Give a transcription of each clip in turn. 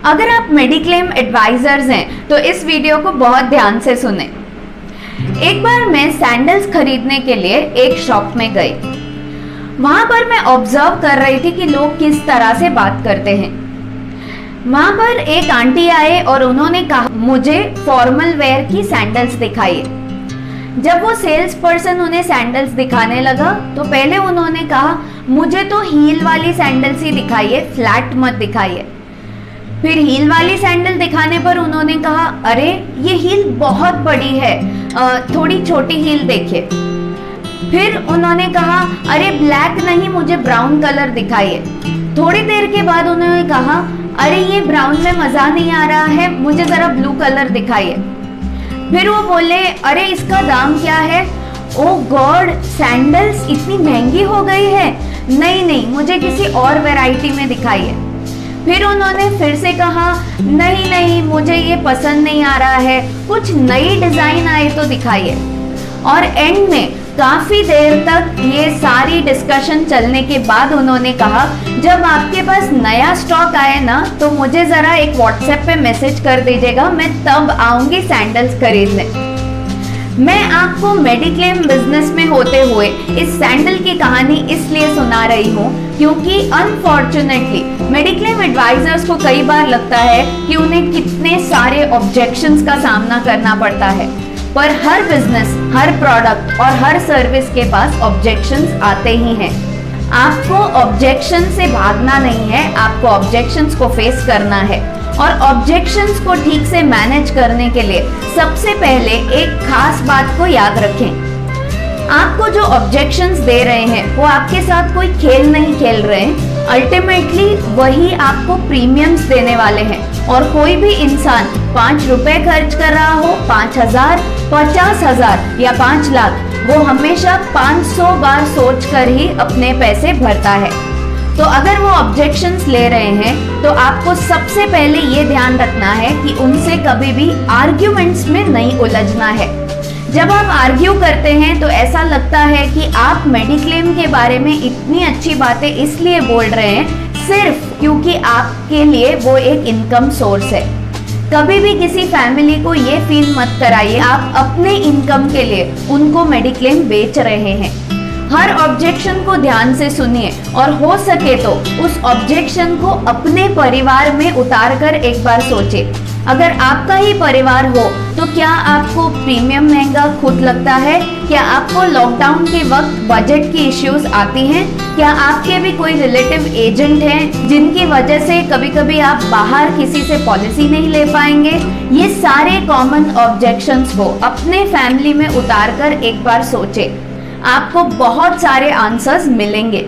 अगर आप mediclaim advisers हैं तो इस वीडियो को बहुत ध्यान से सुने। एक बार मैं सैंडल्स खरीदने के लिए एक शॉप में गई। वहां पर मैं ऑब्जर्व कर रही थी कि लोग किस तरह से बात करते हैं। वहां पर एक आंटी आए और उन्होंने कहा मुझे फॉर्मल वेयर की सैंडल्स दिखाइए। जब वो सेल्स पर्सन उन्हें सैंडल्स दिखाने लगा तो पहले उन्होंने कहा मुझे तो हील वाली सैंडल्स ही दिखाइए, फ्लैट मत दिखाइए। फिर हील वाली सैंडल दिखाने पर उन्होंने कहा अरे ये हील बहुत बड़ी है, थोड़ी छोटी हील देखिए। फिर उन्होंने कहा अरे ब्लैक नहीं, मुझे ब्राउन कलर दिखाइए। थोड़ी देर के बाद उन्होंने कहा अरे ये ब्राउन में मजा नहीं आ रहा है, मुझे जरा ब्लू कलर दिखाइए। फिर वो बोले अरे इसका दाम क्या है? ओह गॉड, सैंडल्स इतनी महंगी हो गई है, नहीं मुझे किसी और वैरायटी में दिखाइए। फिर उन्होंने फिर से कहा नहीं मुझे ये पसंद नहीं आ रहा है, कुछ नई डिजाइन आए तो दिखाइए। और एंड में काफी देर तक ये सारी डिस्कशन चलने के बाद उन्होंने कहा जब आपके पास नया स्टॉक आए ना तो मुझे जरा एक व्हाट्सएप पे मैसेज कर दीजिएगा, मैं तब आऊंगी सैंडल्स खरीदने। मैं आपको मेडिक्लेम बिजनेस में होते हुए इस सैंडल की कहानी इसलिए सुना रही हूँ क्योंकि अनफॉर्चुनेटली मेडिक्लेम एडवाइजर्स को कई बार लगता है कि उन्हें कितने सारे ऑब्जेक्शंस का सामना करना पड़ता है, पर हर बिजनेस, हर प्रोडक्ट और हर सर्विस के पास ऑब्जेक्शंस आते ही हैं। आपको ऑब्जेक्शन से भागना नहीं है, आपको ऑब्जेक्शंस को फेस करना है। और ऑब्जेक्शंस को ठीक से मैनेज करने के लिए सबसे पहले एक खास बात को याद रखें। आपको जो ऑब्जेक्शंस दे रहे हैं वो आपके साथ कोई खेल नहीं खेल रहे हैं, अल्टीमेटली वही आपको प्रीमियम्स देने वाले हैं। और कोई भी इंसान 5 रुपए खर्च कर रहा हो, 5,000, 50,000 या 5 लाख, वो हमेशा 500 बार सोच कर ही अपने पैसे भरता है। तो अगर वो ऑब्जेक्शंस ले रहे हैं तो आपको सबसे पहले ये ध्यान रखना है कि उनसे कभी भी आर्ग्यूमेंट्स में नहीं उलझना है। जब आप आर्ग्यू करते हैं तो ऐसा लगता है कि आप मेडिक्लेम के बारे में इतनी अच्छी बातें इसलिए बोल रहे हैं सिर्फ क्योंकि आपके लिए वो एक इनकम सोर्स है। कभी भी किसी फैमिली को ये फील मत कराइए आप अपने इनकम के लिए उनको मेडिक्लेम बेच रहे हैं। हर ऑब्जेक्शन को ध्यान से सुनिए और हो सके तो उस ऑब्जेक्शन को अपने परिवार में उतार कर एक बार सोचिए। अगर आपका ही परिवार हो तो क्या आपको प्रीमियम महंगा खुद लगता है? क्या आपको लॉकडाउन के वक्त बजट की इश्यूज आती हैं? क्या आपके भी कोई रिलेटिव एजेंट हैं जिनकी वजह से कभी कभी आप बाहर किसी से पॉलिसी नहीं ले पाएंगे? ये सारे कॉमन ऑब्जेक्शंस को अपने फैमिली में उतार कर एक बार सोचे, आपको बहुत सारे आंसर्स मिलेंगे।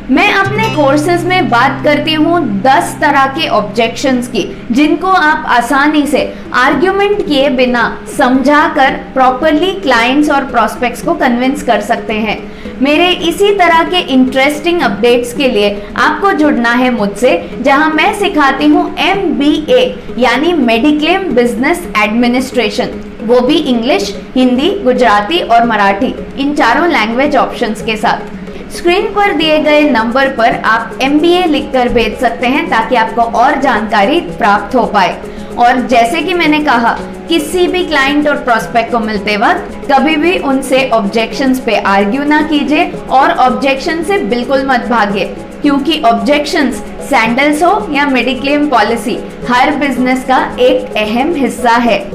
मैं अपने कोर्सेज में बात करती हूँ 10 तरह के ऑब्जेक्शंस की जिनको आप आसानी से आर्ग्यूमेंट किए बिना समझाकर प्रॉपरली क्लाइंट्स और प्रोस्पेक्ट्स को कन्विंस कर सकते हैं। मेरे इसी तरह के इंटरेस्टिंग अपडेट्स के लिए आपको जुड़ना है मुझसे, जहां मैं सिखाती हूँ MBA यानी मेडिक्लेम बिजनेस एडमिनिस्ट्रेशन, वो भी इंग्लिश, हिंदी, गुजराती और मराठी, इन चारों लैंग्वेज ऑप्शंस के साथ। स्क्रीन पर दिए गए नंबर पर आप MBA लिखकर भेज सकते हैं ताकि आपको और जानकारी प्राप्त हो पाए। और जैसे कि मैंने कहा, किसी भी क्लाइंट और प्रोस्पेक्ट को मिलते वक्त कभी भी उनसे ऑब्जेक्शंस पे आर्ग्यू ना कीजिए और ऑब्जेक्शन से बिल्कुल मत भागिए, क्योंकि ऑब्जेक्शंस सैंडल्स हो या मेडिक्लेम पॉलिसी, हर बिजनेस का एक अहम हिस्सा है।